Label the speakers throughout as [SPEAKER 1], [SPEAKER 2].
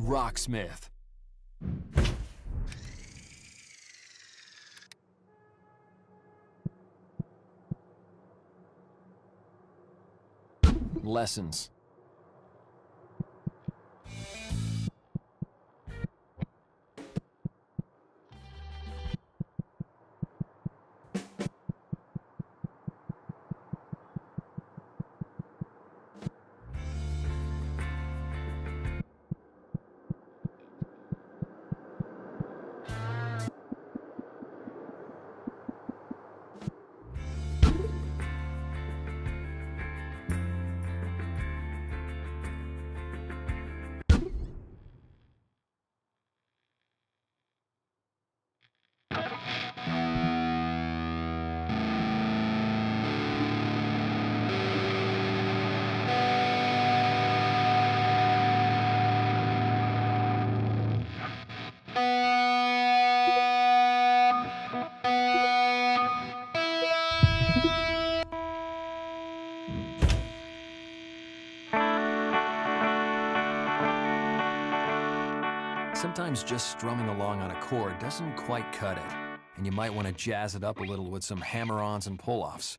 [SPEAKER 1] Rocksmith. Lessons. Sometimes just strumming along on a chord doesn't quite cut it, and you might want to jazz it up a little with some hammer-ons and pull-offs.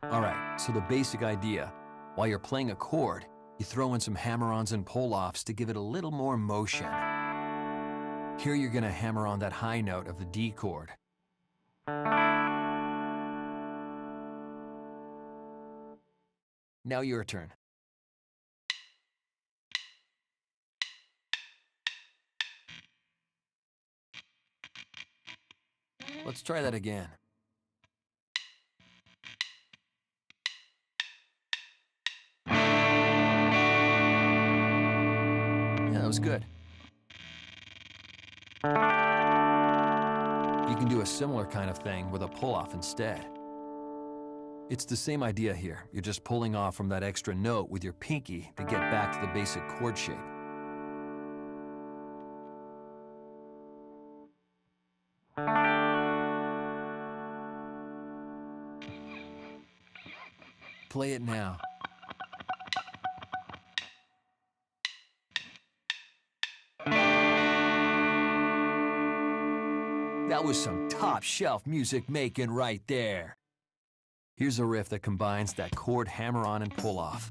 [SPEAKER 1] Alright, so the basic idea, while you're playing a chord, you throw in some hammer-ons and pull-offs to give it a little more motion. Here you're going to hammer on that high note of the D chord. Now your turn. Let's try that again. Yeah, that was good. You can do a similar kind of thing with a pull-off instead. It's the same idea here. You're just pulling off from that extra note with your pinky to get back to the basic chord shape. Play it now. That was some top-shelf music making right there. Here's a riff that combines that chord hammer-on and pull-off.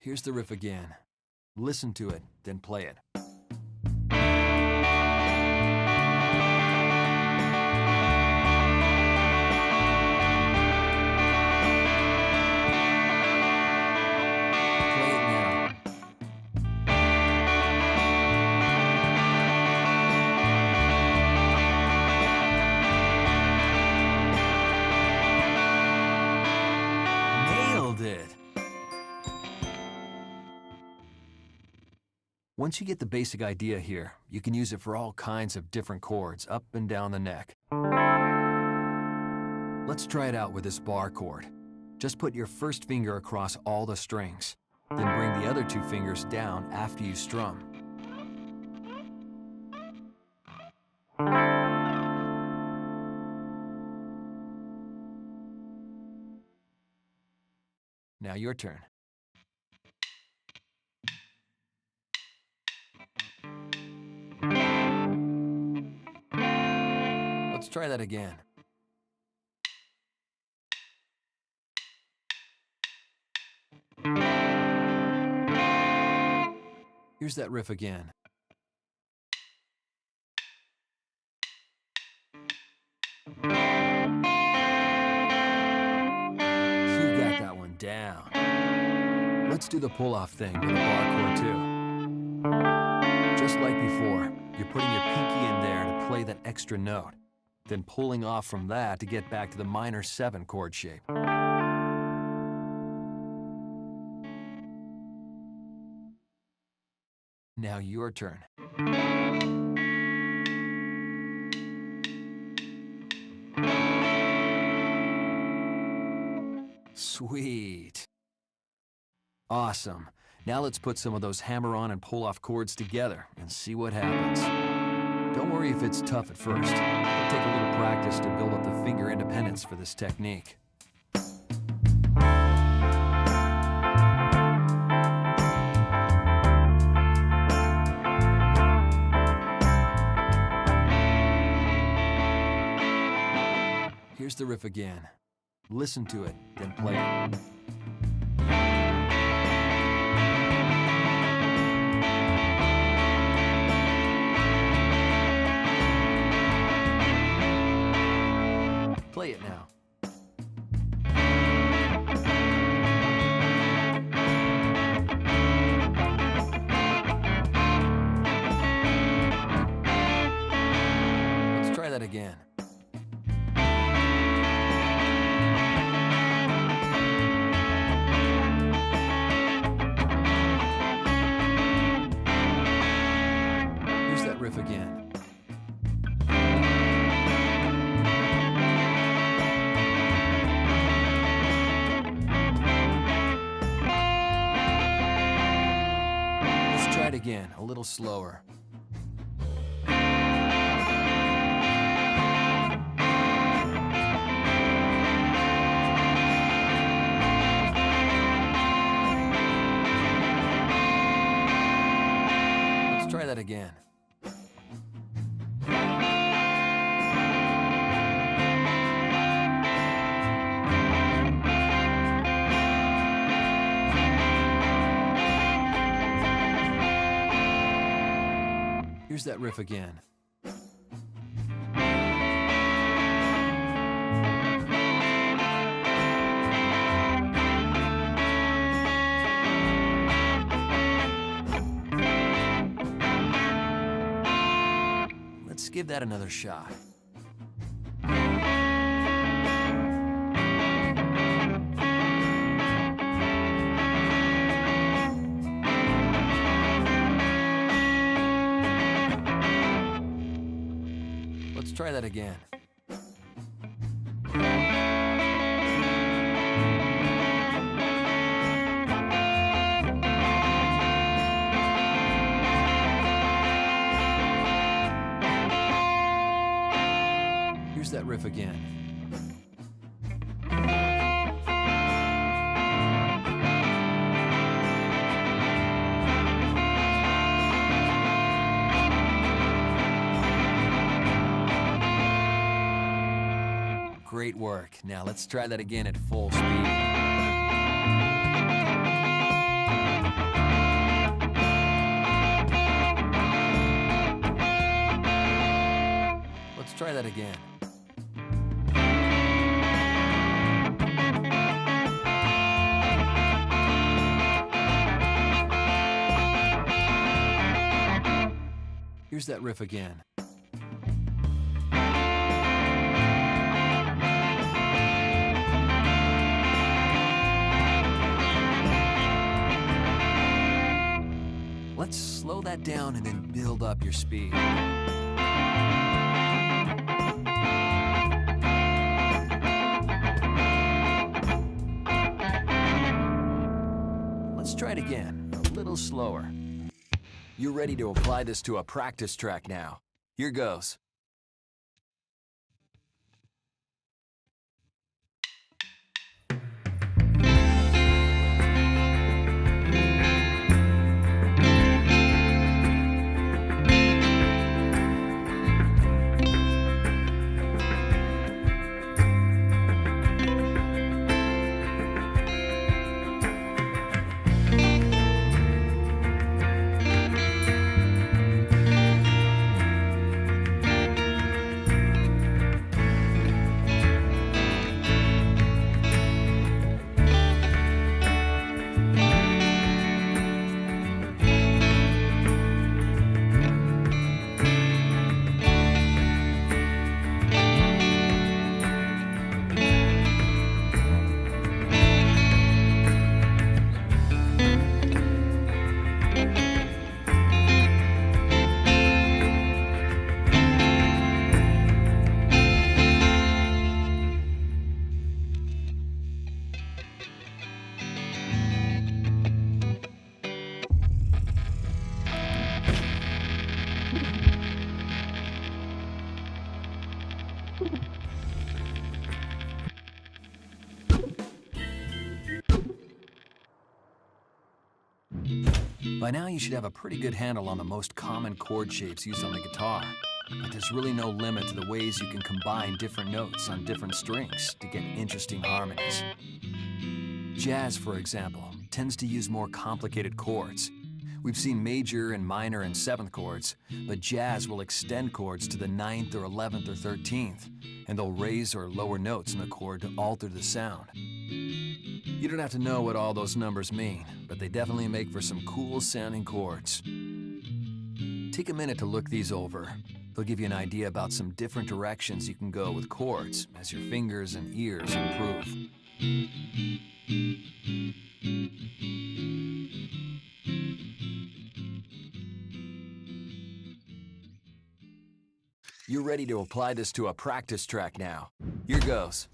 [SPEAKER 1] Here's the riff again. Listen to it, then play it. Once you get the basic idea here, you can use it for all kinds of different chords up and down the neck. Let's try it out with this bar chord. Just put your first finger across all the strings, then bring the other two fingers down after you strum. Now your turn. Let's try that again. Here's that riff again. You got that one down. Let's do the pull-off thing with a bar chord too. Just like before, you're putting your pinky in there to play that extra note, then pulling off from that to get back to the minor 7 chord shape. Now your turn. Sweet. Awesome. Now let's put some of those hammer-on and pull-off chords together and see what happens. Don't worry if it's tough at first. It'll take a little practice to build up the finger independence for this technique. Here's the riff again. Listen to it, then play it. Play it now. Let's try that again. Here's that riff again. Try it again, a little slower. Let's try that again. Here's that riff again. Let's give that another shot. Let's try that again. Here's that riff again. Great work. Now let's try that again at full speed. Let's try that again. Here's that riff again. Let's slow that down and then build up your speed. Let's try it again, a little slower. You're ready to apply this to a practice track now. Here goes. By now you should have a pretty good handle on the most common chord shapes used on the guitar, but there's really no limit to the ways you can combine different notes on different strings to get interesting harmonies. Jazz, for example, tends to use more complicated chords. We've seen major and minor and 7th chords, but jazz will extend chords to the 9th or 11th or 13th, and they'll raise or lower notes in the chord to alter the sound. You don't have to know what all those numbers mean, but they definitely make for some cool sounding chords. Take a minute to look these over. They'll give you an idea about some different directions you can go with chords as your fingers and ears improve. You're ready to apply this to a practice track now. Here goes.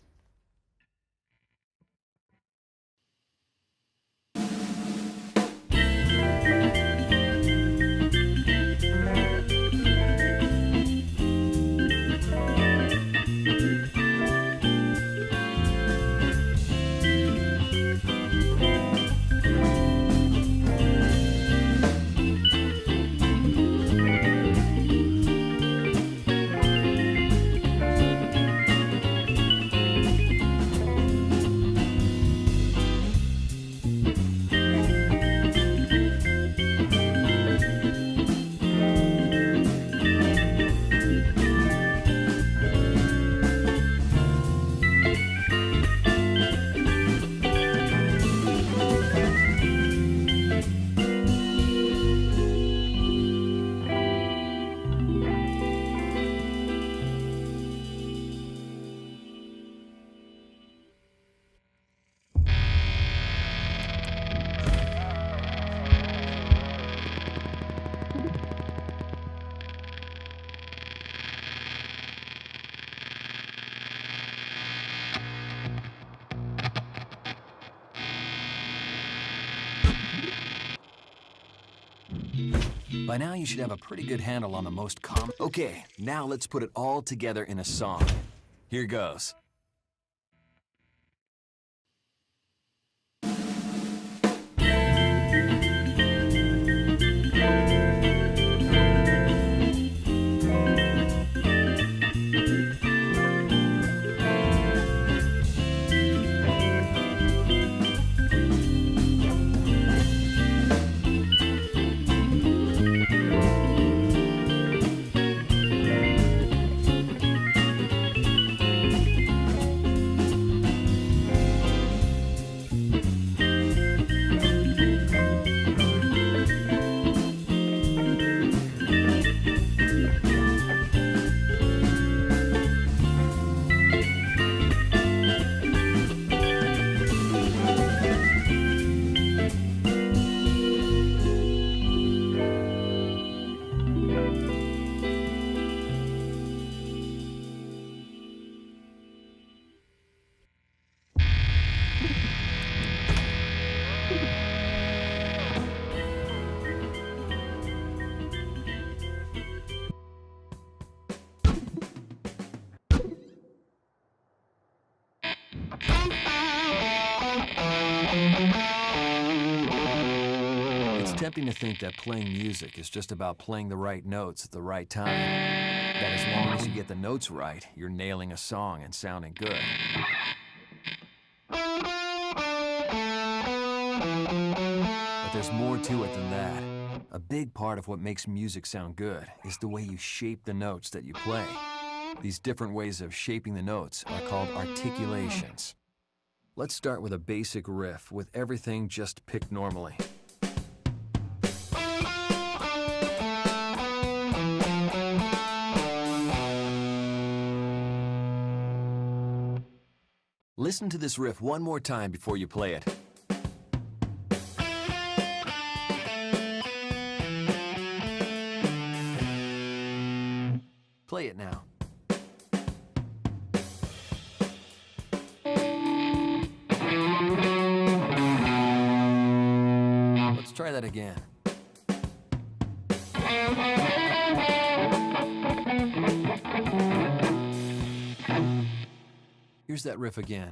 [SPEAKER 1] By now you should have a pretty good handle on the most common... Okay, now let's put it all together in a song. Here goes. It's tempting to think that playing music is just about playing the right notes at the right time. That as long as you get the notes right, you're nailing a song and sounding good. But there's more to it than that. A big part of what makes music sound good is the way you shape the notes that you play. These different ways of shaping the notes are called articulations. Let's start with a basic riff with everything just picked normally. Listen to this riff one more time before you play it. Play it now. Let's try that again. Here's that riff again.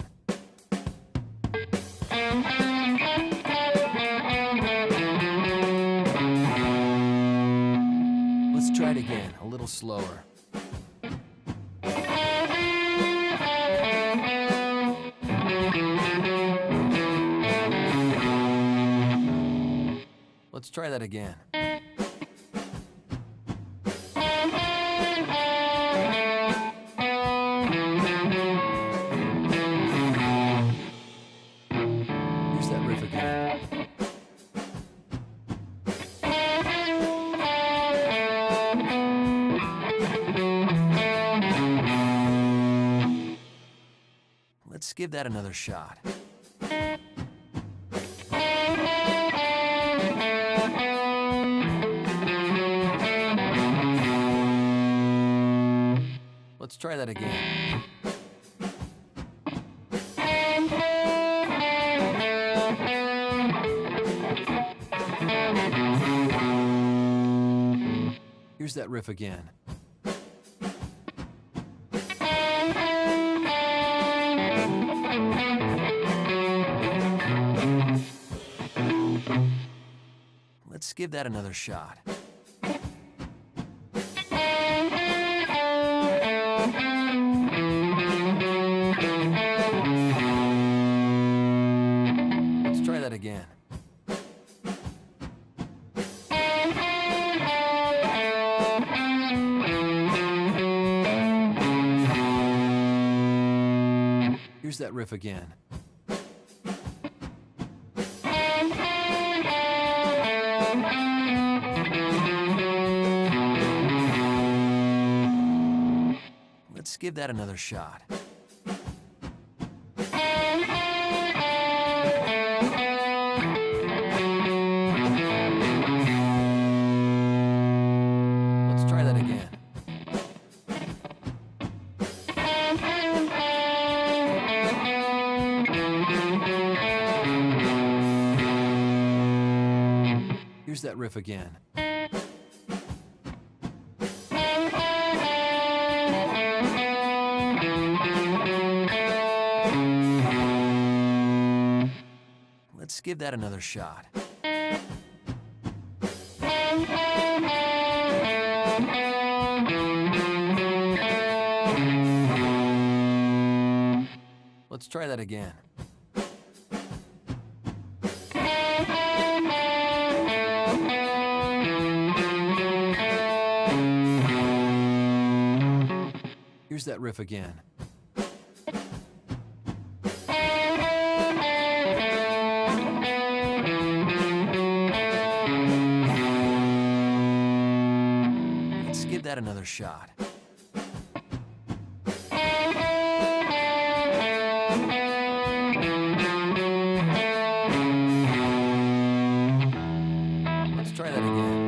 [SPEAKER 1] slower. Let's try that again. Here's that riff again. Let's give that another shot. Let's try that again. Here's that riff again. Let's give that another shot. Let's try that again. Here's that riff again. Let's give that another shot. Let's try that again. Here's that riff again. Let's give that another shot. Let's try that again. Here's that riff again. Let's give that another shot. Let's try that again.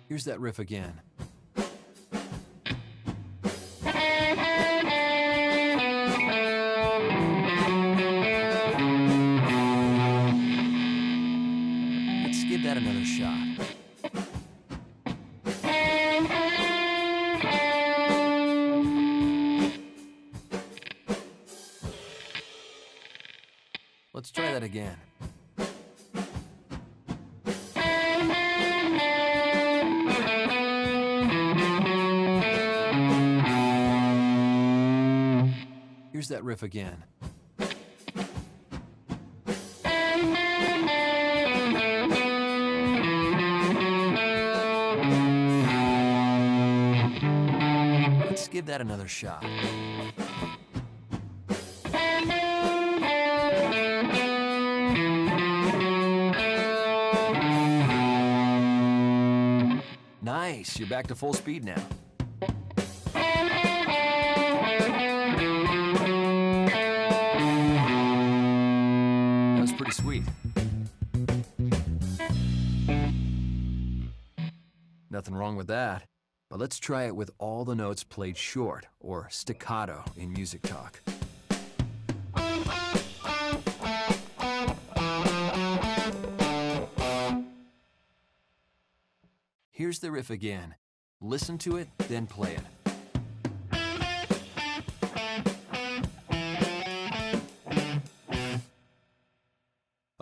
[SPEAKER 1] Here's that riff again. Let's give that another shot. Let's try that again. Here's that riff again. Let's give that another shot. Nice, you're back to full speed now. That was pretty sweet. Nothing wrong with that. But let's try it with all the notes played short, or staccato in music talk. Here's the riff again. Listen to it, then play it.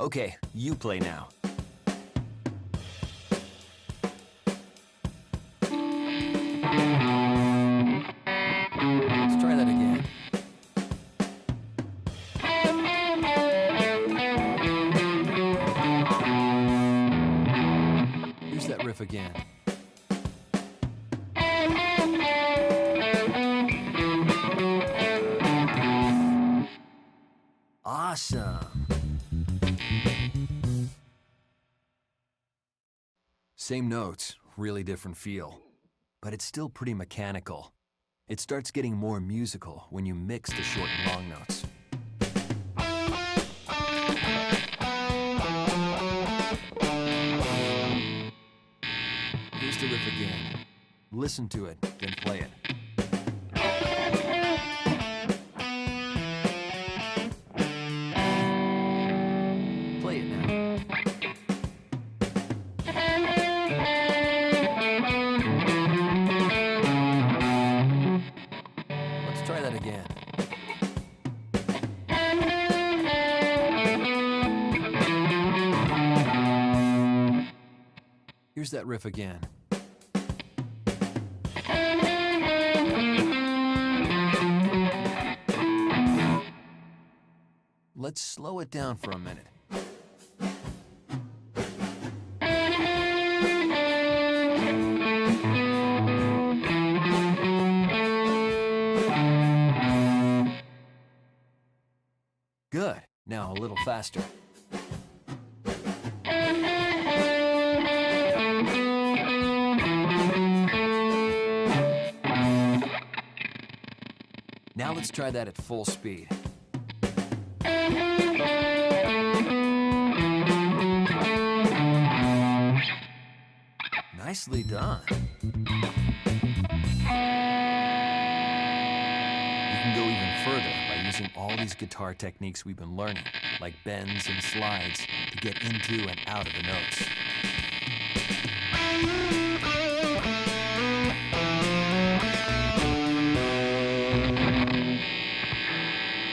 [SPEAKER 1] Okay, you play now. Let's try that again. Here's that riff again. Awesome. Same notes, really different feel, but it's still pretty mechanical. It starts getting more musical when you mix the short and long notes. Here's the riff again. Listen to it, then play it. Play it now. Let's try that again. Here's that riff again. Let's slow it down for a minute. Good. Now a little faster. Now let's try that at full speed. Nicely done. You can go even further by using all these guitar techniques we've been learning, like bends and slides, to get into and out of the notes.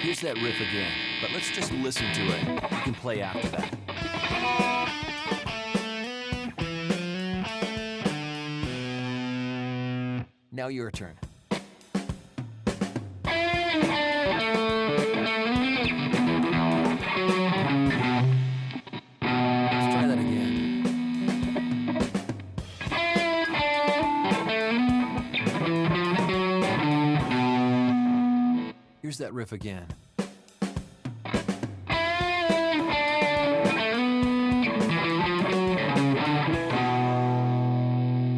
[SPEAKER 1] Here's that riff again, but let's just listen to it. You can play after that. Now your turn. Let's try that again. Here's that riff again.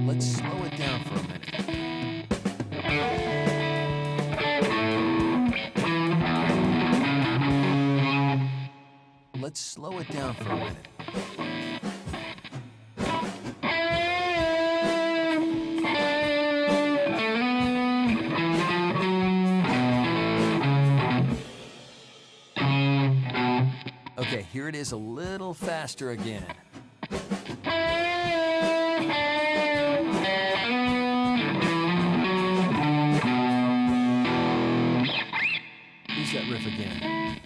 [SPEAKER 1] Let's slow it down for a minute. Let's slow it down for a minute. Okay, here it is a little faster again. Here's that riff again.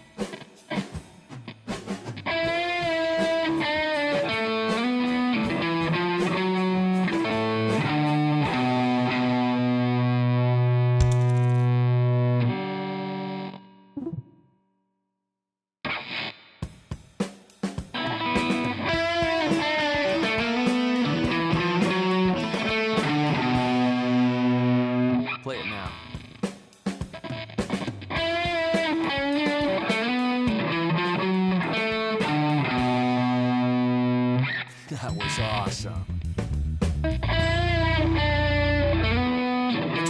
[SPEAKER 1] Play it now. That was awesome. Let's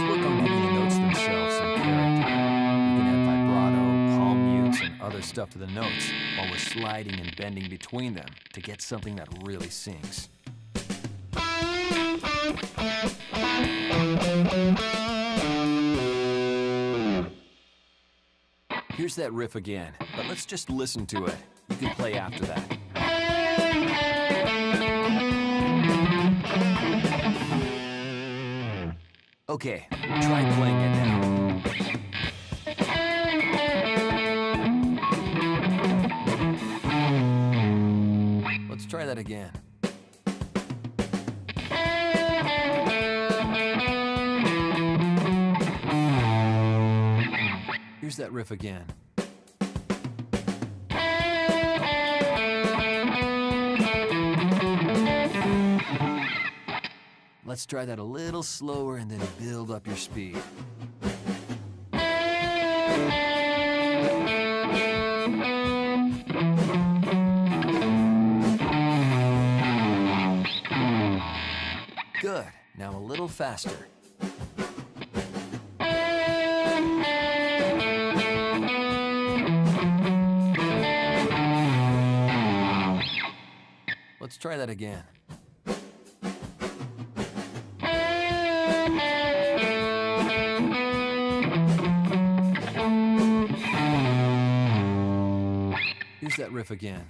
[SPEAKER 1] work on giving the notes themselves some character. We can add vibrato, palm mutes, and other stuff to the notes while we're sliding and bending between them to get something that really sings. Here's that riff again, but let's just listen to it. You can play after that. Okay, try playing it now. try that again. Here's that riff again. Let's try that a little slower and then build up your speed. Good. Now a little faster. Let's try that again. Here's that riff again.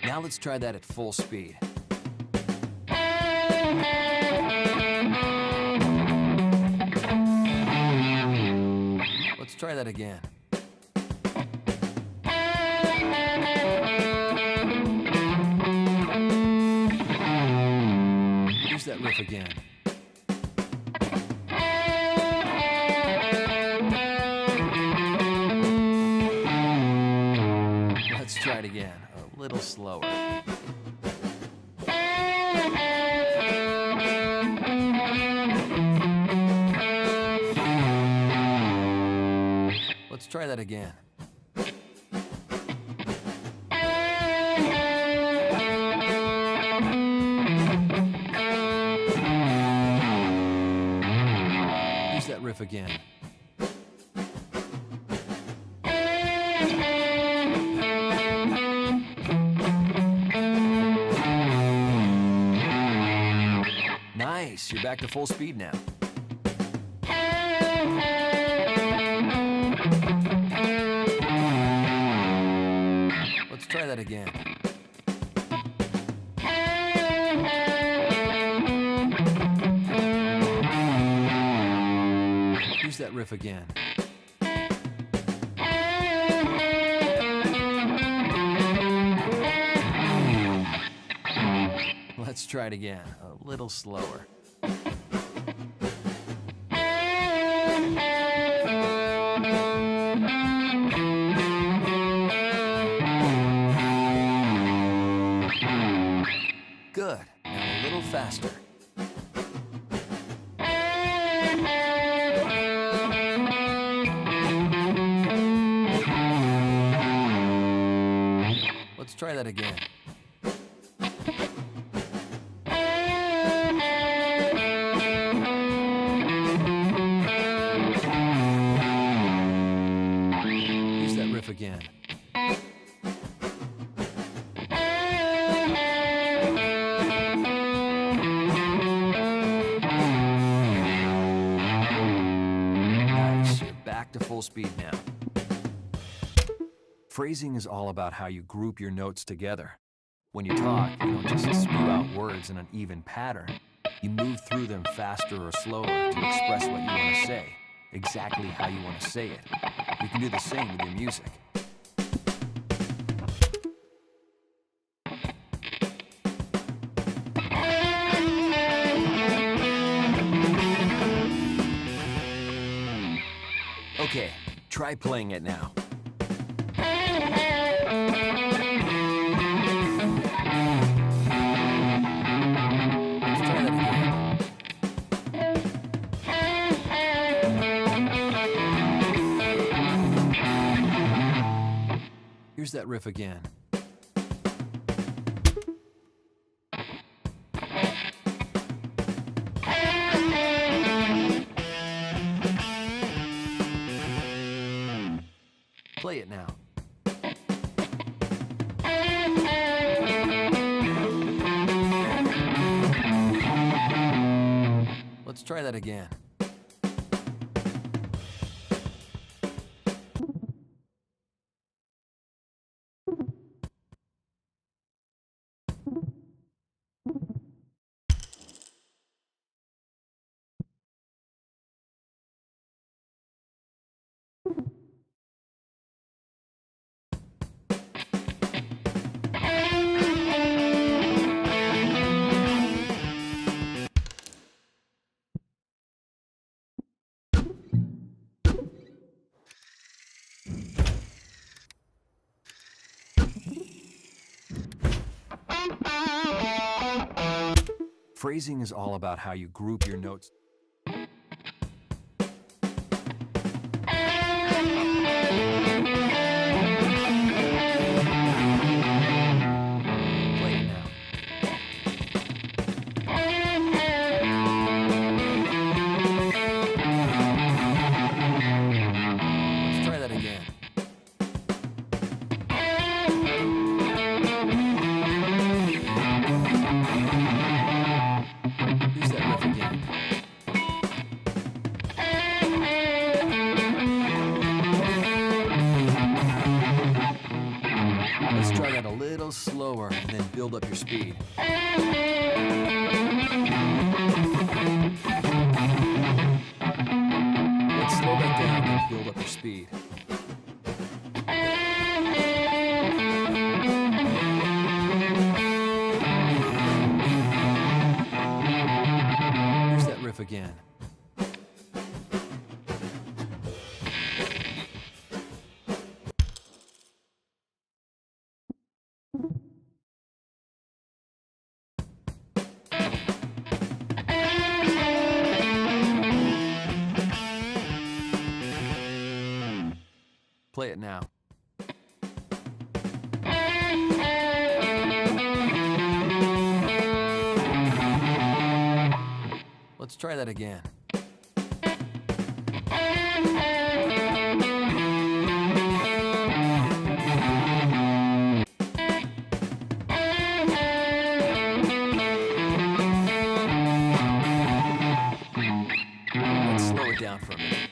[SPEAKER 1] Now let's try that at full speed. Let's try that again. Here's that riff again. Let's try it again, a little slower. Let's try that again. Here's that riff again. Nice, you're back to full speed now. Let's try that again. Here's that riff again. Let's try it again, a little slower. Good. Now a little faster. Let's try that again. Here's that riff again. Nice, you're back to full speed now. Phrasing is all about how you group your notes together. When you talk, you don't just spew out words in an even pattern. You move through them faster or slower to express what you want to say, exactly how you want to say it. You can do the same with your music. Okay, try playing it now. Let's try that again. Here's that riff again. Play it now. Let's try that again. Phrasing is all about how you group your notes. Play it now. Let's try that again. Use that riff again. Let's try that a little slower and then build up your speed. Let's slow that down and build up your speed. Here's that riff again. Play it now. Let's try that again. Let's slow it down for a minute.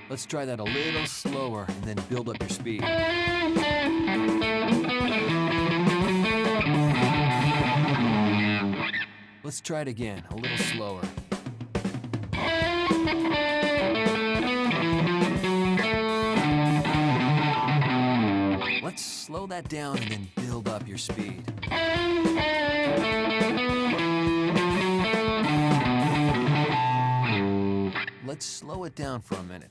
[SPEAKER 1] Let's try that a little slower and then build up your speed. Let's try it again, a little slower. Let's slow that down and then build up your speed. Let's slow it down for a minute.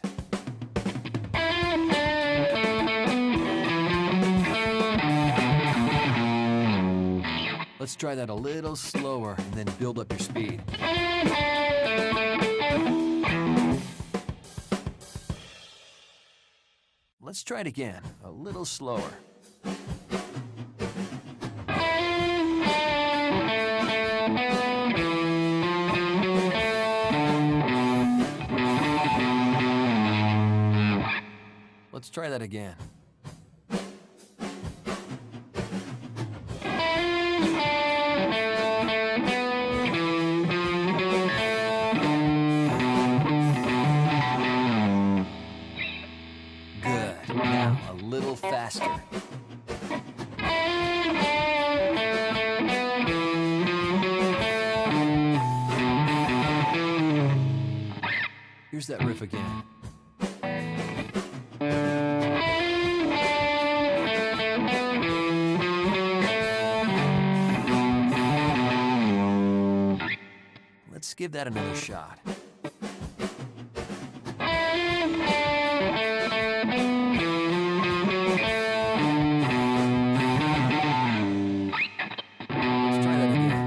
[SPEAKER 1] Let's try that a little slower and then build up your speed. Let's try it again, a little slower. Let's try that again. Good. Now a little faster. Here's that riff again. Let's give that another shot. Let's try that again.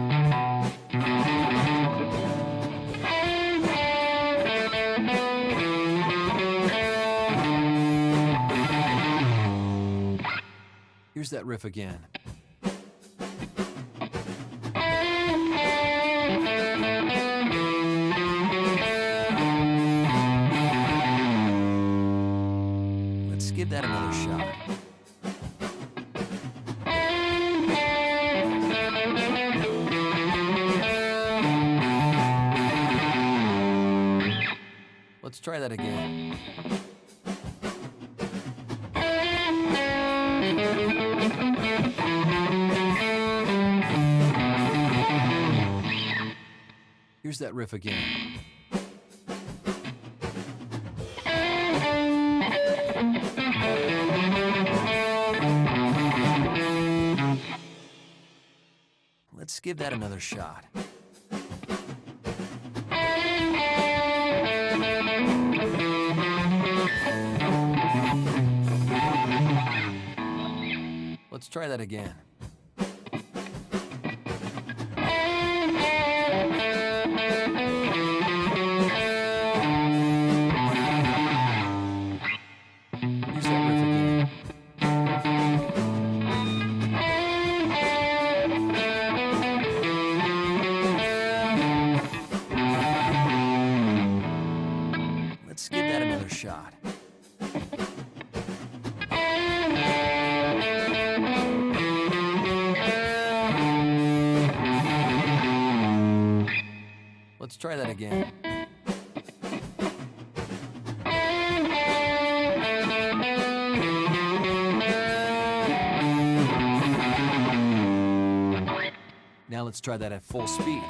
[SPEAKER 1] Here's that riff again. Let's give that another shot. Let's try that again. Here's that riff again. Let's give that another shot. Let's try that again. Use that riff again. Let's give that another shot. Let's try that again. Now let's try that at full speed.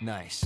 [SPEAKER 1] Nice.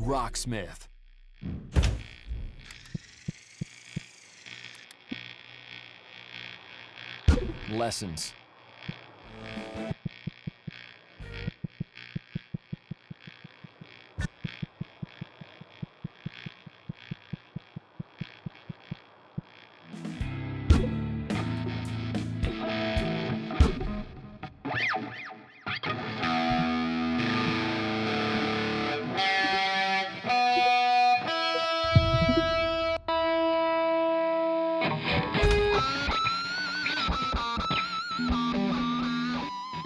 [SPEAKER 1] Rocksmith. Lessons.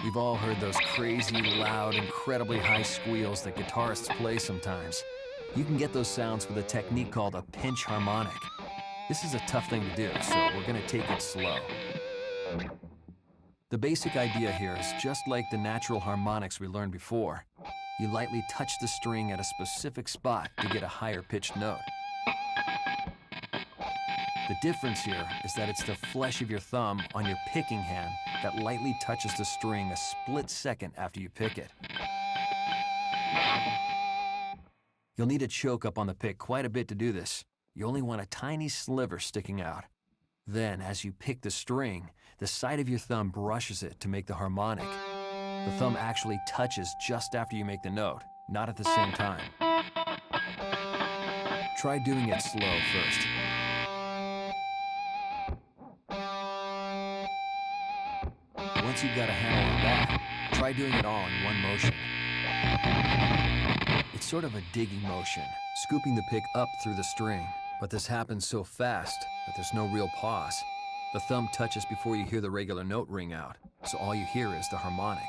[SPEAKER 1] We've all heard those crazy, loud, incredibly high squeals that guitarists play sometimes. You can get those sounds with a technique called a pinch harmonic. This is a tough thing to do, so we're gonna take it slow. The basic idea here is just like the natural harmonics we learned before. You lightly touch the string at a specific spot to get a higher pitched note. The difference here is that it's the flesh of your thumb on your picking hand that lightly touches the string a split second after you pick it. You'll need to choke up on the pick quite a bit to do this. You only want a tiny sliver sticking out. Then, as you pick the string, the side of your thumb brushes it to make the harmonic. The thumb actually touches just after you make the note, not at the same time. Try doing it slow first. Once you've got a handle on that, try doing it all in one motion. It's sort of a digging motion, scooping the pick up through the string, but this happens so fast that there's no real pause. The thumb touches before you hear the regular note ring out, so all you hear is the harmonic.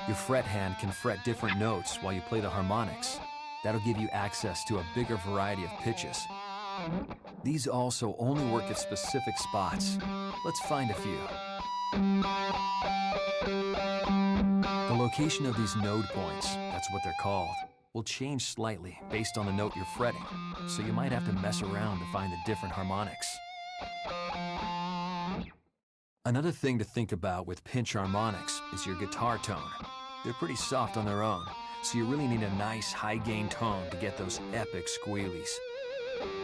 [SPEAKER 1] Your fret hand can fret different notes while you play the harmonics. That'll give you access to a bigger variety of pitches. These also only work at specific spots. Let's find a few. The location of these node points, that's what they're called, will change slightly based on the note you're fretting, so you might have to mess around to find the different harmonics. Another thing to think about with pinch harmonics is your guitar tone. They're pretty soft on their own, so you really need a nice high-gain tone to get those epic squealies.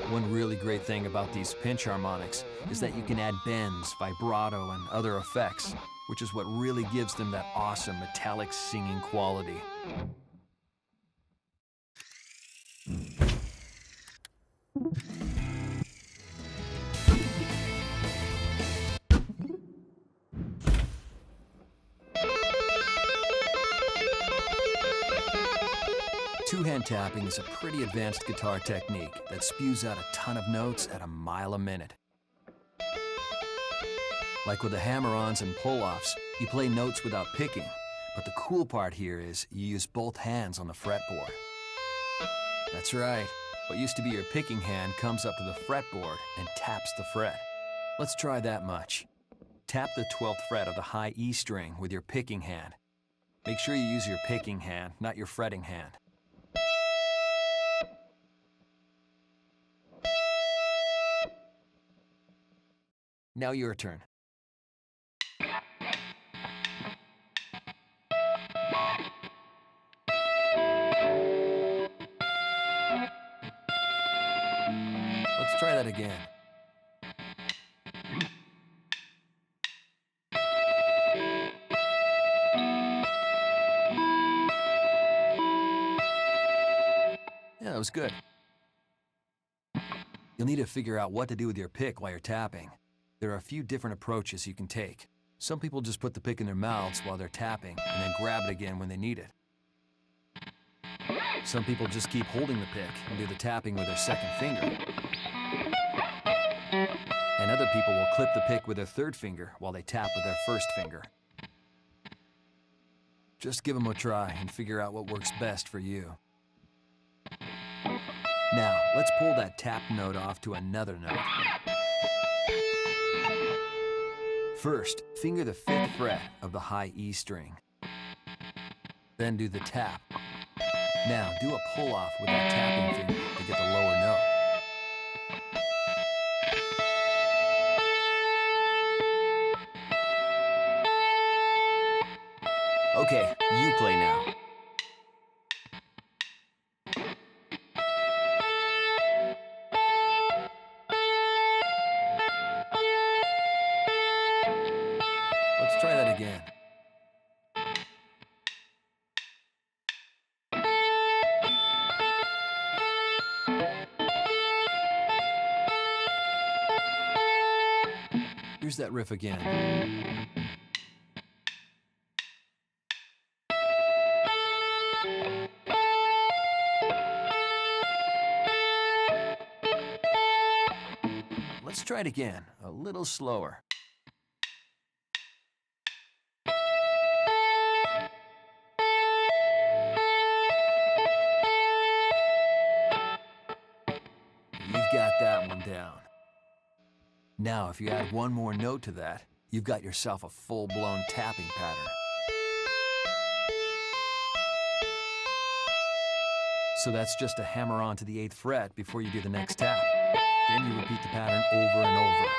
[SPEAKER 1] One really great thing about these pinch harmonics is that you can add bends, vibrato, and other effects, which is what really gives them that awesome metallic singing quality. Two-hand tapping is a pretty advanced guitar technique that spews out a ton of notes at a mile a minute. Like with the hammer-ons and pull-offs, you play notes without picking, but the cool part here is you use both hands on the fretboard. That's right, what used to be your picking hand comes up to the fretboard and taps the fret. Let's try that much. Tap the 12th fret of the high E string with your picking hand. Make sure you use your picking hand, not your fretting hand. Now your turn. Let's try that again. Yeah, that was good. You'll need to figure out what to do with your pick while you're tapping. There are a few different approaches you can take. Some people just put the pick in their mouths while they're tapping and then grab it again when they need it. Some people just keep holding the pick and do the tapping with their second finger. And other people will clip the pick with their third finger while they tap with their first finger. Just give them a try and figure out what works best for you. Now, let's pull that tap note off to another note. First, finger the 5th fret of the high E string. Then do the tap. Now, do a pull-off with that tapping finger to get the lower note. Okay, you play now. Let's try that again. Here's that riff again. Let's try it again, a little slower. You've got Now, if you add one more note to that, you've got yourself a full-blown tapping pattern. So that's just a hammer on to the 8th fret before you do the next tap. Then you repeat the pattern over and over.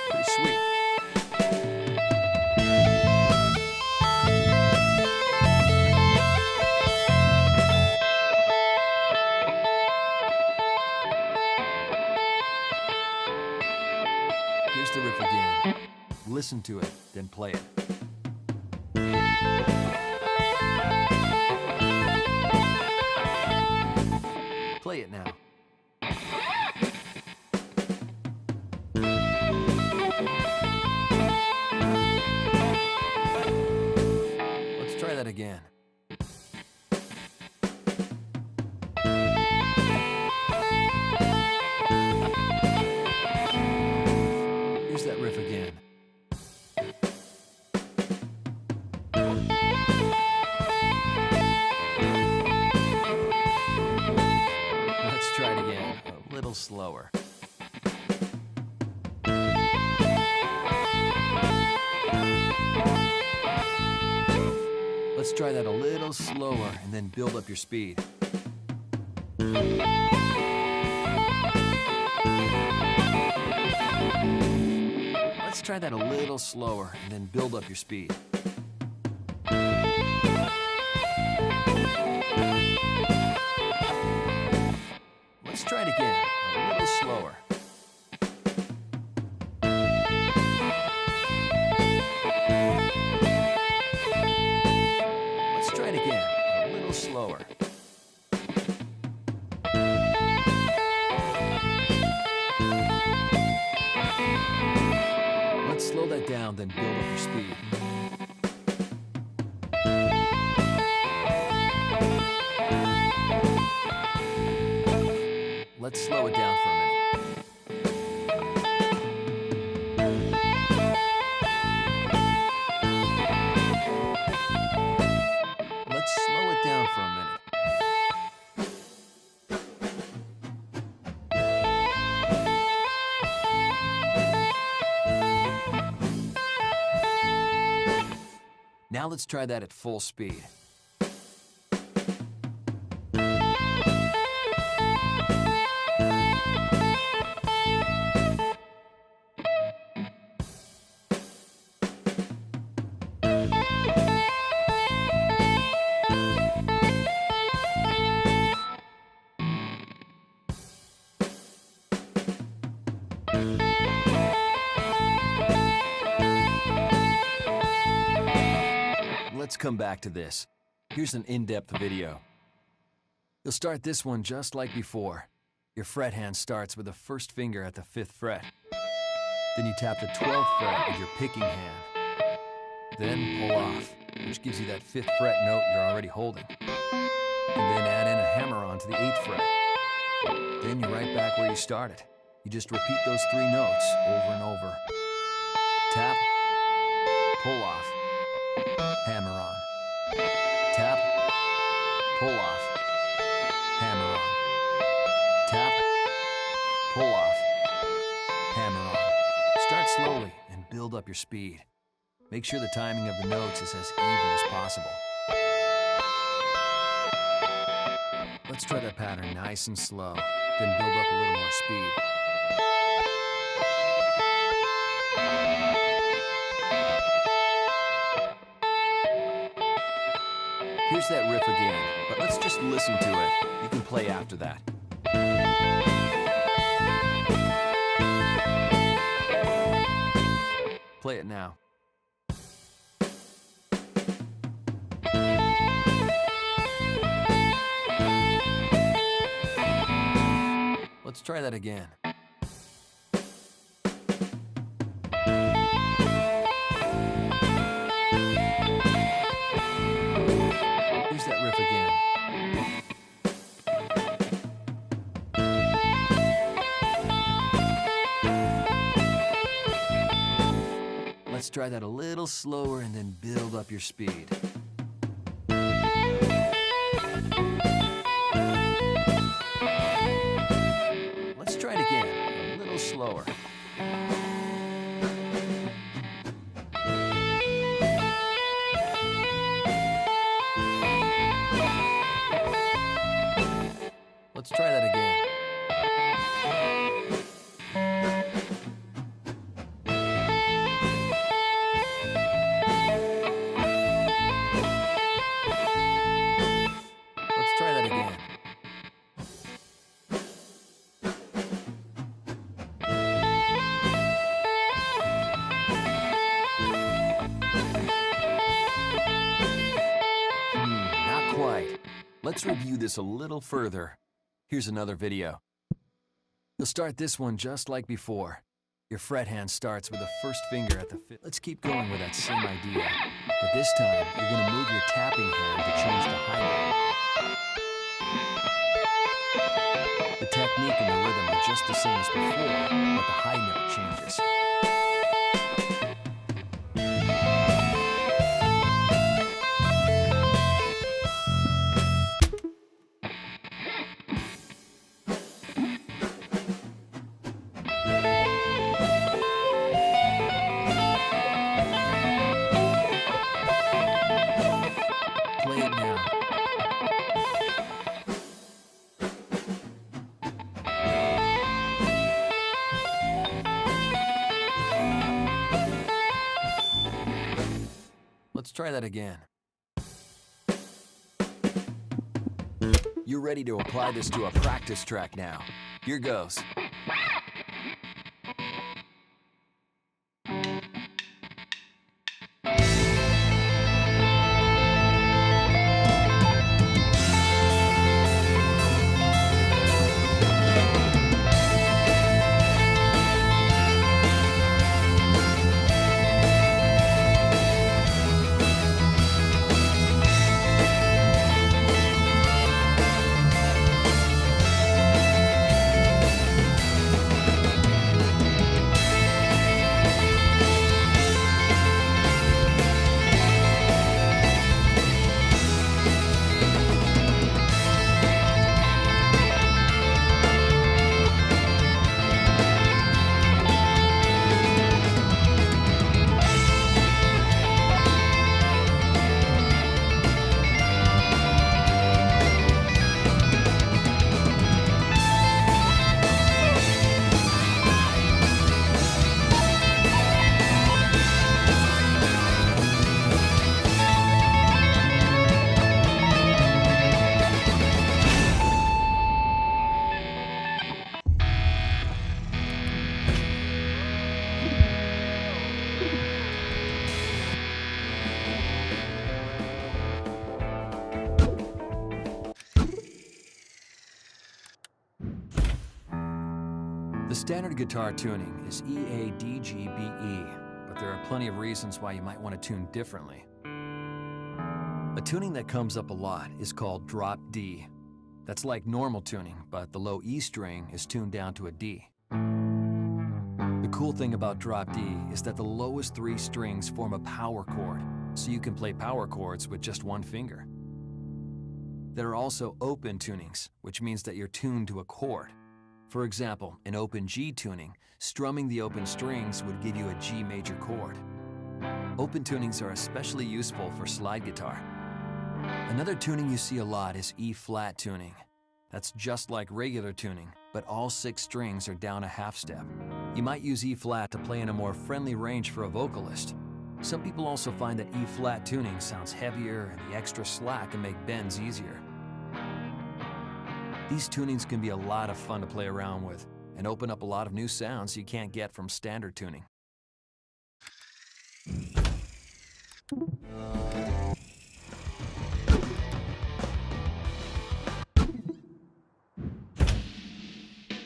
[SPEAKER 1] Pretty sweet. Here's the riff again. Listen to it, then play it. Play it now. Let's try that again. Here's that riff again. Let's try it again, a little slower. Let's try that a little slower and then build up your speed. Let's try that a little slower and then build up your speed. Let's try it again, a little slower. Let's try it again, a little slower. Let's slow that down, then build up your speed. Let's slow it down for a minute. Let's slow it down for a minute. Now let's try that at full speed. Let's come back to this. Here's an in-depth video. You'll start this one just like before. Your fret hand starts with the first finger at the 5th fret. Then you tap the 12th fret with your picking hand. Then pull off, which gives you that 5th fret note you're already holding. And then add in a hammer-on to the 8th fret. Then you're right back where you started. You just repeat those 3 notes over and over. Tap, pull off, hammer on. Tap, pull off, hammer on. Tap, pull off, hammer on. Start slowly and build up your speed. Make sure the timing of the notes is as even as possible. Let's try that pattern nice and slow, then build up a little more speed. Here's that riff again, but let's just listen to it. You can play after that. Play it now. Let's try that again. Here's that riff again. Let's try that a little slower and then build up your speed. Let's try it again, a little slower. Let's review this a little further. Here's another video. You'll start this one just like before. Your fret hand starts with the first finger at the fifth. Let's keep going with that same idea. But this time, you're going to move your tapping hand to change the high note. The technique and the rhythm are just the same as before, but the high note changes. Play it now. Let's try that again. You're ready to apply this to a practice track now. Here goes. The standard guitar tuning is E-A-D-G-B-E, but there are plenty of reasons why you might want to tune differently. A tuning that comes up a lot is called drop D. That's like normal tuning, but the low E string is tuned down to a D. The cool thing about drop D is that the lowest 3 strings form a power chord, so you can play power chords with just one finger. There are also open tunings, which means that you're tuned to a chord. For example, in open G tuning, strumming the open strings would give you a G major chord. Open tunings are especially useful for slide guitar. Another tuning you see a lot is E-flat tuning. That's just like regular tuning, but all 6 strings are down a half step. You might use E-flat to play in a more friendly range for a vocalist. Some people also find that E-flat tuning sounds heavier and the extra slack can make bends easier. These tunings can be a lot of fun to play around with and open up a lot of new sounds you can't get from standard tuning.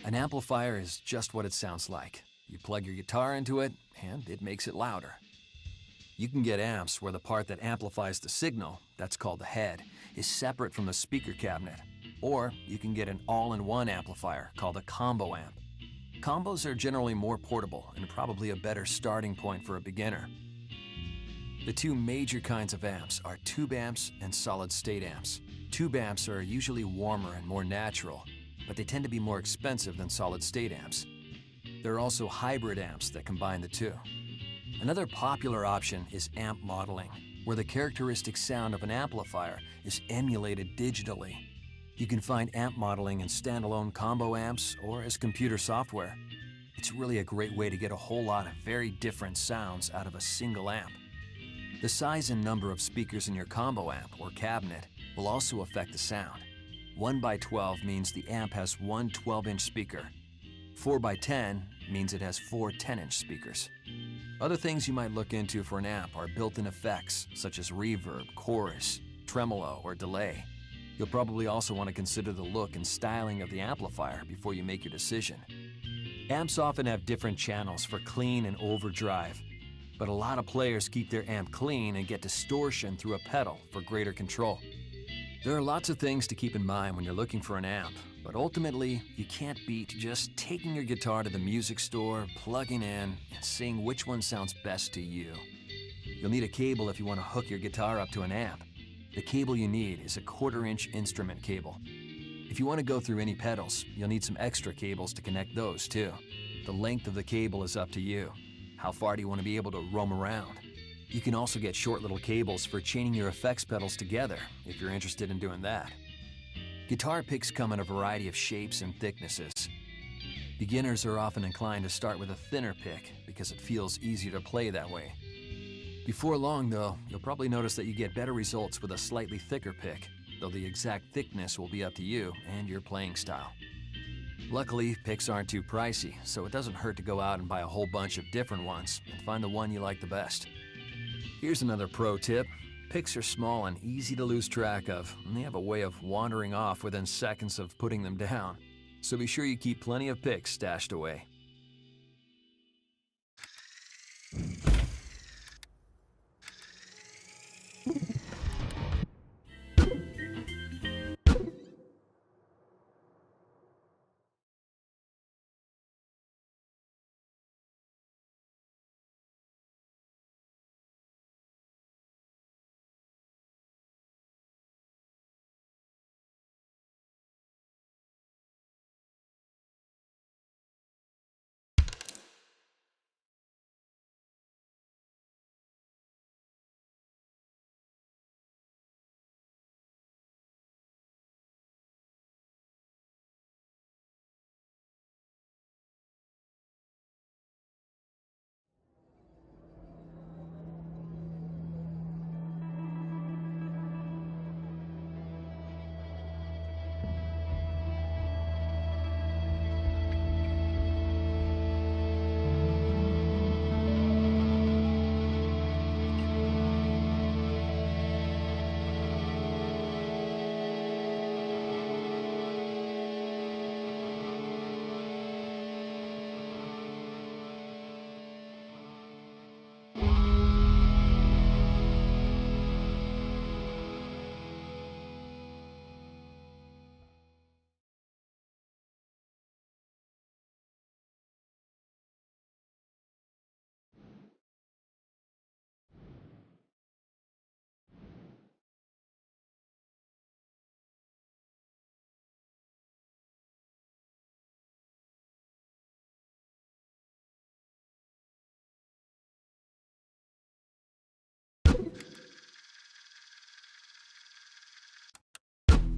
[SPEAKER 1] An amplifier is just what it sounds like. You plug your guitar into it, and it makes it louder. You can get amps where the part that amplifies the signal, that's called the head, is separate from the speaker cabinet. Or you can get an all-in-one amplifier called a combo amp. Combos are generally more portable and probably a better starting point for a beginner. The 2 major kinds of amps are tube amps and solid-state amps. Tube amps are usually warmer and more natural, but they tend to be more expensive than solid-state amps. There are also hybrid amps that combine the 2. Another popular option is amp modeling, where the characteristic sound of an amplifier is emulated digitally. You can find amp modeling in standalone combo amps or as computer software. It's really a great way to get a whole lot of very different sounds out of a single amp. The size and number of speakers in your combo amp or cabinet will also affect the sound. 1x12 means the amp has 1 12-inch speaker. 4x10 means it has 4 10-inch speakers. Other things you might look into for an amp are built-in effects such as reverb, chorus, tremolo, or delay. You'll probably also want to consider the look and styling of the amplifier before you make your decision. Amps often have different channels for clean and overdrive, but a lot of players keep their amp clean and get distortion through a pedal for greater control. There are lots of things to keep in mind when you're looking for an amp, but ultimately, you can't beat just taking your guitar to the music store, plugging in, and seeing which one sounds best to you. You'll need a cable if you want to hook your guitar up to an amp. The cable you need is a 1/4-inch instrument cable. If you want to go through any pedals, you'll need some extra cables to connect those too. The length of the cable is up to you. How far do you want to be able to roam around? You can also get short little cables for chaining your effects pedals together if you're interested in doing that. Guitar picks come in a variety of shapes and thicknesses. Beginners are often inclined to start with a thinner pick because it feels easier to play that way. Before long though, you'll probably notice that you get better results with a slightly thicker pick, though the exact thickness will be up to you and your playing style. Luckily, picks aren't too pricey, so it doesn't hurt to go out and buy a whole bunch of different ones and find the one you like the best. Here's another pro tip. Picks are small and easy to lose track of, and they have a way of wandering off within seconds of putting them down. So be sure you keep plenty of picks stashed away.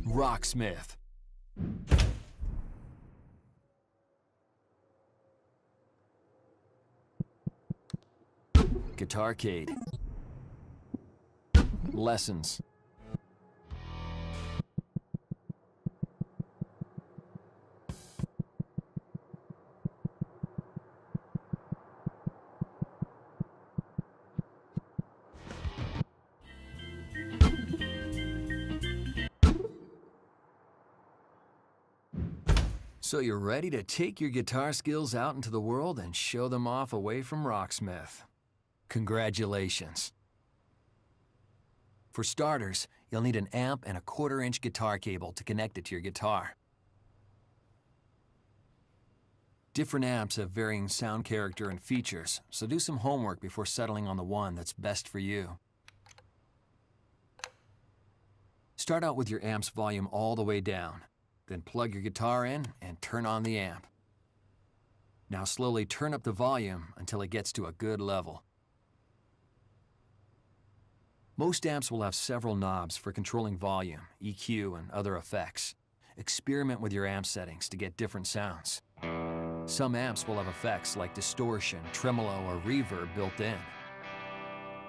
[SPEAKER 1] Rocksmith. Guitarcade. Lessons. So you're ready to take your guitar skills out into the world and show them off away from Rocksmith. Congratulations. For starters, you'll need an amp and a 1/4-inch guitar cable to connect it to your guitar. Different amps have varying sound character and features, so do some homework before settling on the one that's best for you. Start out with your amp's volume all the way down. Then plug your guitar in and turn on the amp. Now slowly turn up the volume until it gets to a good level. Most amps will have several knobs for controlling volume, EQ, and other effects. Experiment with your amp settings to get different sounds. Some amps will have effects like distortion, tremolo, or reverb built in.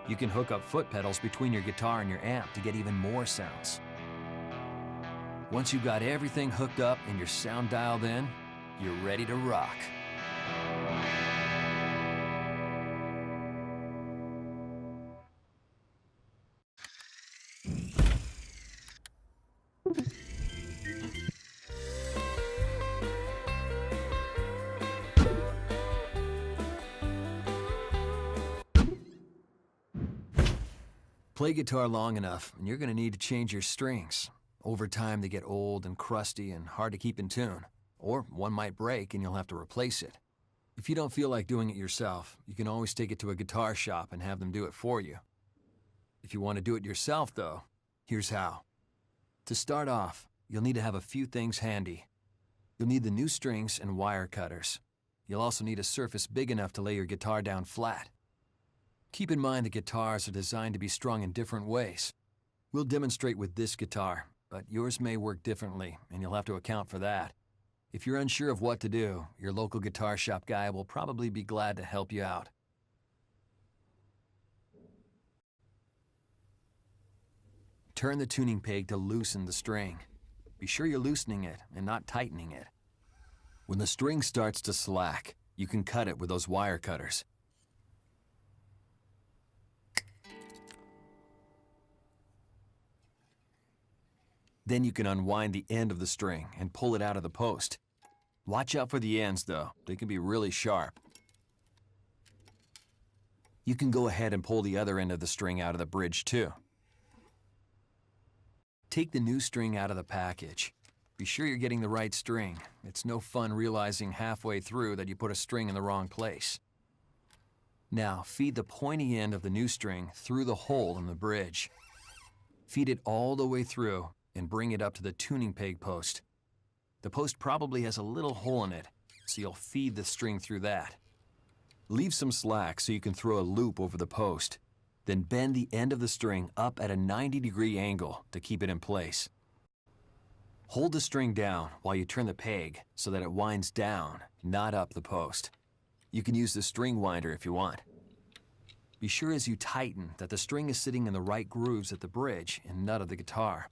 [SPEAKER 1] You can hook up foot pedals between your guitar and your amp to get even more sounds. Once you've got everything hooked up and your sound dialed in, you're ready to rock. Play guitar long enough, and you're going to need to change your strings. Over time, they get old and crusty and hard to keep in tune. Or one might break and you'll have to replace it. If you don't feel like doing it yourself, you can always take it to a guitar shop and have them do it for you. If you want to do it yourself, though, here's how. To start off, you'll need to have a few things handy. You'll need the new strings and wire cutters. You'll also need a surface big enough to lay your guitar down flat. Keep in mind that guitars are designed to be strung in different ways. We'll demonstrate with this guitar, but yours may work differently, and you'll have to account for that. If you're unsure of what to do, your local guitar shop guy will probably be glad to help you out. Turn the tuning peg to loosen the string. Be sure you're loosening it and not tightening it. When the string starts to slack, you can cut it with those wire cutters. Then you can unwind the end of the string and pull it out of the post. Watch out for the ends, though. They can be really sharp. You can go ahead and pull the other end of the string out of the bridge, too. Take the new string out of the package. Be sure you're getting the right string. It's no fun realizing halfway through that you put a string in the wrong place. Now, feed the pointy end of the new string through the hole in the bridge. Feed it all the way through and bring it up to the tuning peg post. The post probably has a little hole in it, so you'll feed the string through that. Leave some slack so you can throw a loop over the post. Then bend the end of the string up at a 90-degree angle to keep it in place. Hold the string down while you turn the peg so that it winds down, not up the post. You can use the string winder if you want. Be sure as you tighten that the string is sitting in the right grooves at the bridge and nut of the guitar.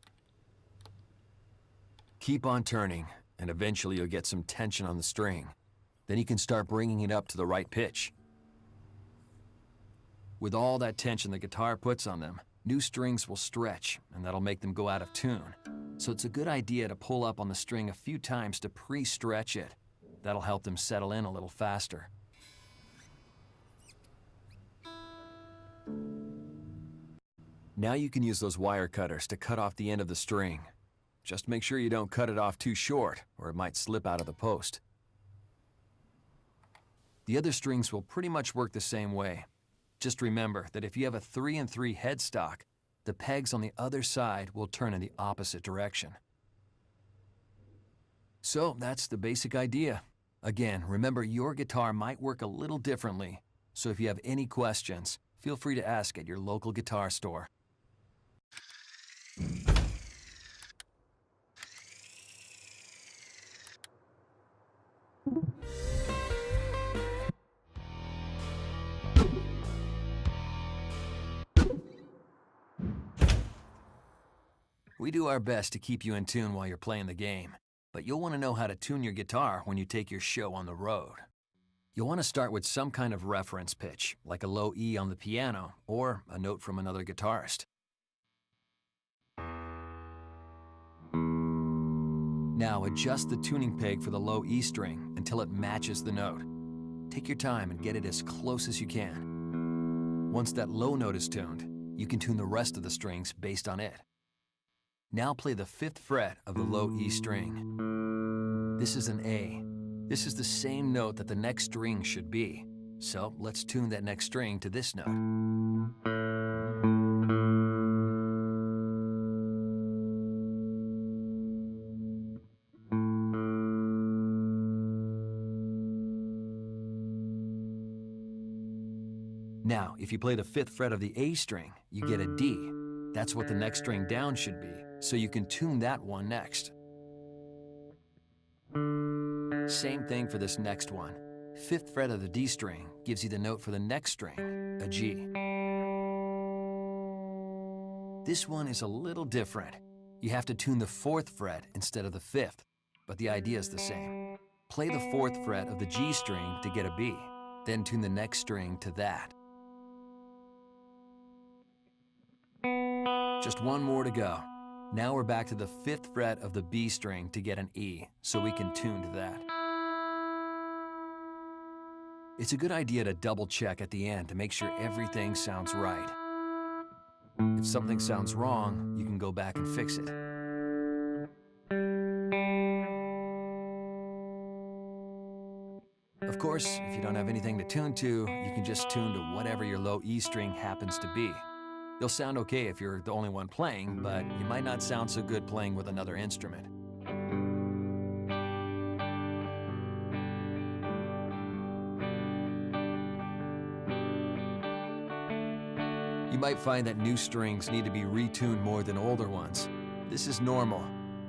[SPEAKER 1] Keep on turning, and eventually you'll get some tension on the string. Then you can start bringing it up to the right pitch. With all that tension the guitar puts on them, new strings will stretch, and that'll make them go out of tune. So it's a good idea to pull up on the string a few times to pre-stretch it. That'll help them settle in a little faster. Now you can use those wire cutters to cut off the end of the string. Just make sure you don't cut it off too short, or it might slip out of the post. The other strings will pretty much work the same way. Just remember that if you have a 3-in-3 headstock, the pegs on the other side will turn in the opposite direction. So that's the basic idea. Again, remember your guitar might work a little differently, so if you have any questions, feel free to ask at your local guitar store. We do our best to keep you in tune while you're playing the game, but you'll want to know how to tune your guitar when you take your show on the road. You'll want to start with some kind of reference pitch, like a low E on the piano or a note from another guitarist. Now adjust the tuning peg for the low E string until it matches the note. Take your time and get it as close as you can. Once that low note is tuned, you can tune the rest of the strings based on it. Now play the 5th fret of the low E string. This is an A. This is the same note that the next string should be. So let's tune that next string to this note. Now, if you play the 5th fret of the A string, you get a D. That's what the next string down should be, so you can tune that one next. Same thing for this next one. 5th fret of the D string gives you the note for the next string, a G. This one is a little different. You have to tune the 4th fret instead of the 5th, but the idea is the same. Play the 4th fret of the G string to get a B, then tune the next string to that. Just one more to go. Now we're back to the 5th fret of the B string to get an E, so we can tune to that. It's a good idea to double check at the end to make sure everything sounds right. If something sounds wrong, you can go back and fix it. Of course, if you don't have anything to tune to, you can just tune to whatever your low E string happens to be. You'll sound okay if you're the only one playing, but you might not sound so good playing with another instrument. You might find that new strings need to be retuned more than older ones. This is normal.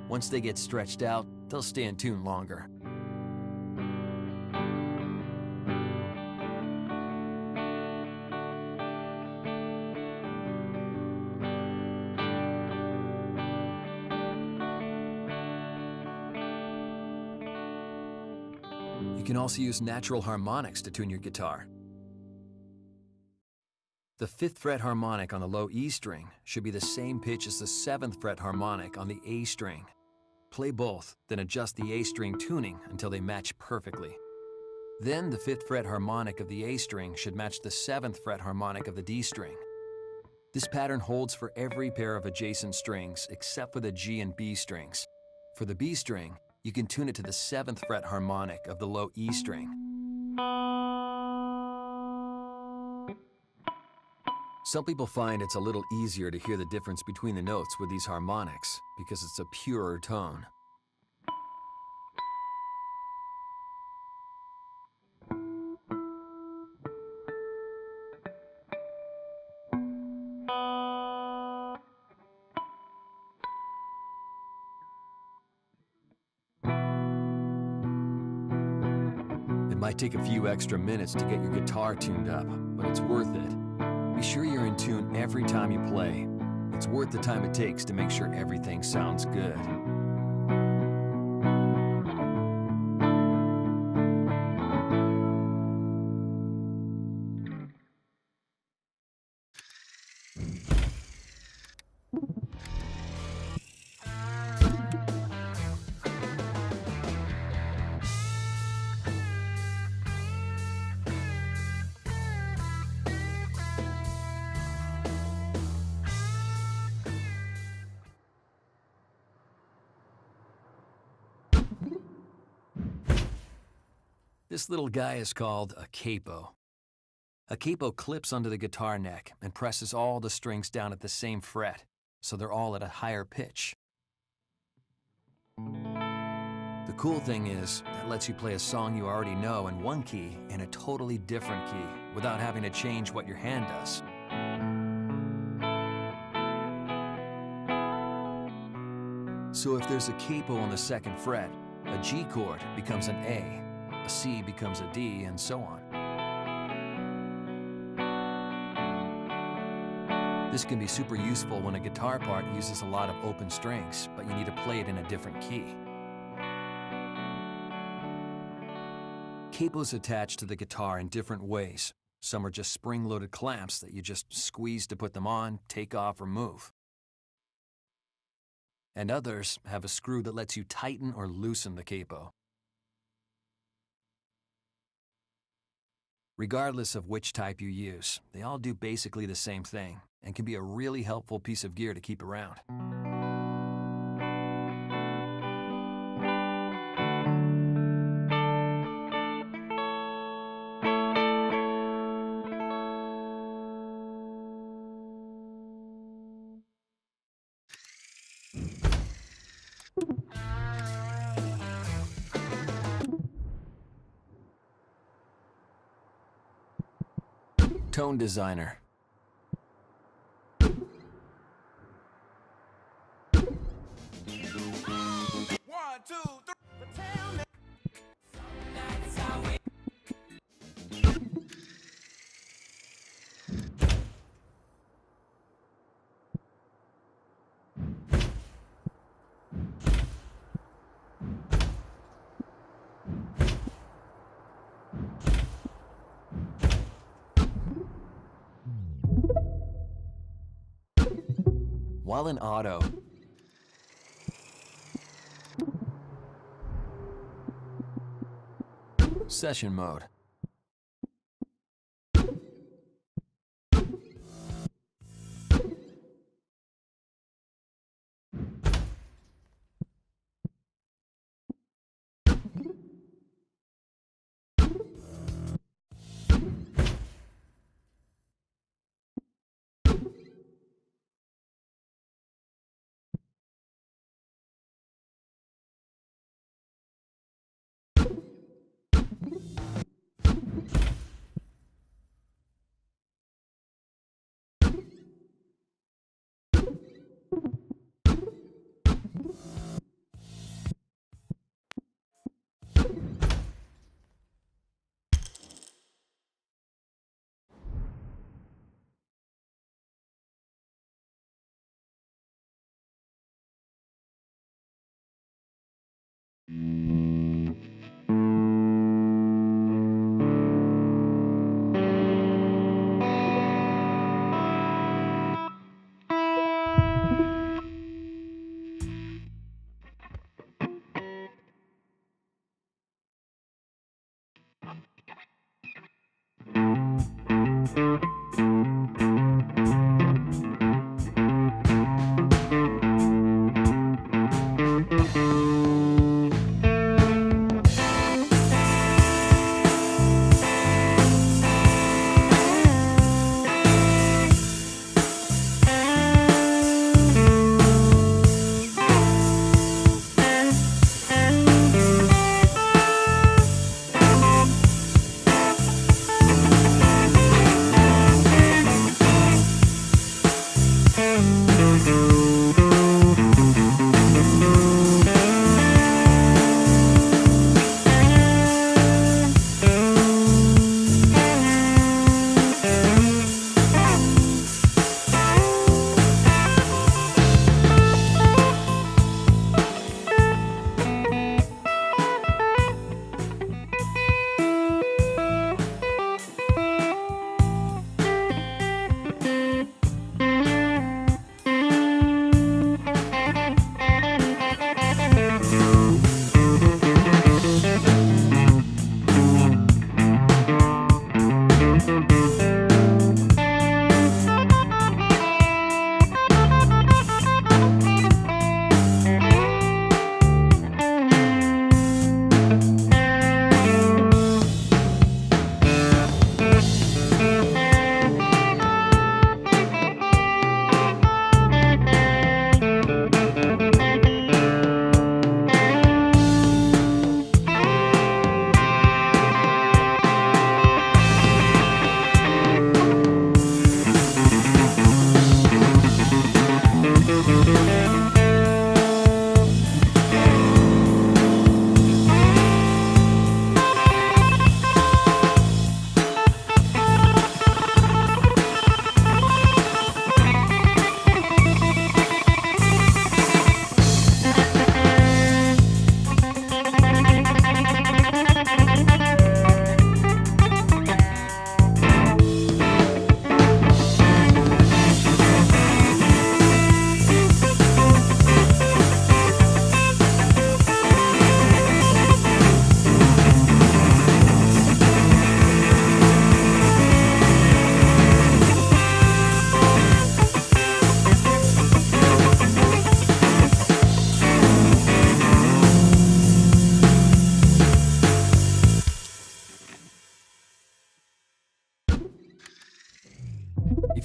[SPEAKER 1] Once they get stretched out, they'll stay in tune longer. You can also use natural harmonics to tune your guitar. The 5th fret harmonic on the low E string should be the same pitch as the 7th fret harmonic on the A string. Play both, then adjust the A string tuning until they match perfectly. Then the 5th fret harmonic of the A string should match the 7th fret harmonic of the D string. This pattern holds for every pair of adjacent strings except for the G and B strings. For the B string, you can tune it to the 7th fret harmonic of the low E string. Some people find it's a little easier to hear the difference between the notes with these harmonics because it's a purer tone. It might take a few extra minutes to get your guitar tuned up, but it's worth it. Be sure you're in tune every time you play. It's worth the time it takes to make sure everything sounds good. This little guy is called a capo. A capo clips onto the guitar neck and presses all the strings down at the same fret, so they're all at a higher pitch. The cool thing is, that lets you play a song you already know in one key in a totally different key without having to change what your hand does. So if there's a capo on the 2nd fret, a G chord becomes an A, a C becomes a D, and so on. This can be super useful when a guitar part uses a lot of open strings, but you need to play it in a different key. Capos attach to the guitar in different ways. Some are just spring-loaded clamps that you just squeeze to put them on, take off, or move. And others have a screw that lets you tighten or loosen the capo. Regardless of which type you use, they all do basically the same thing and can be a really helpful piece of gear to keep around. Tone designer. While in auto, session mode.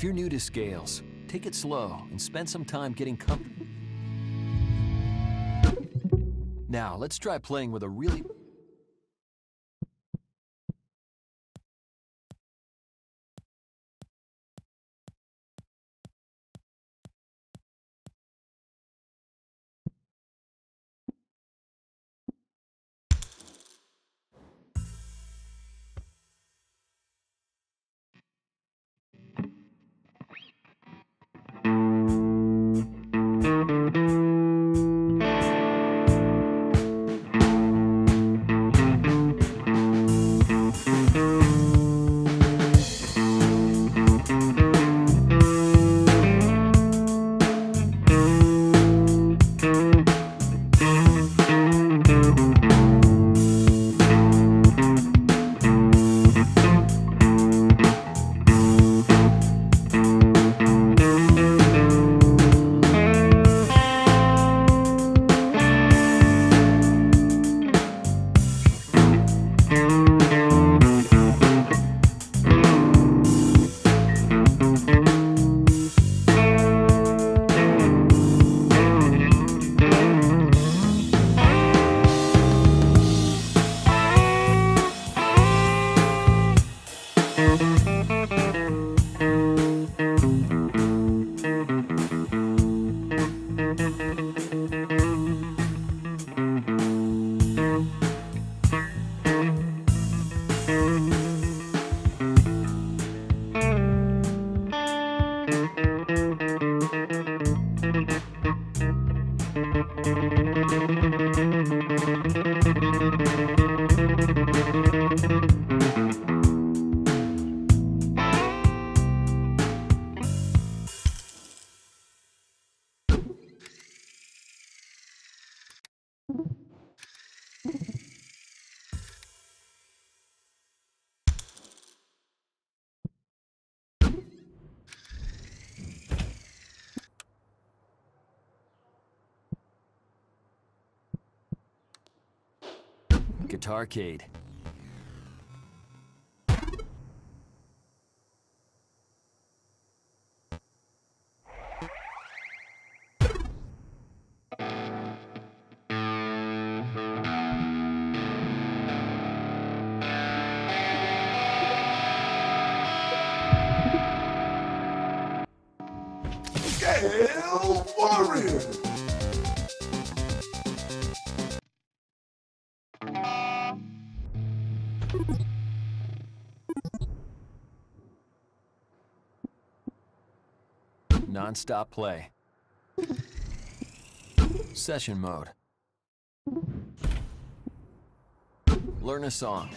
[SPEAKER 1] If you're new to scales, take it slow and spend some time getting comfortable. Now, let's try playing with a really... Guitarcade.
[SPEAKER 2] Scale Warrior!
[SPEAKER 1] Non-stop play. Session mode. Learn a song.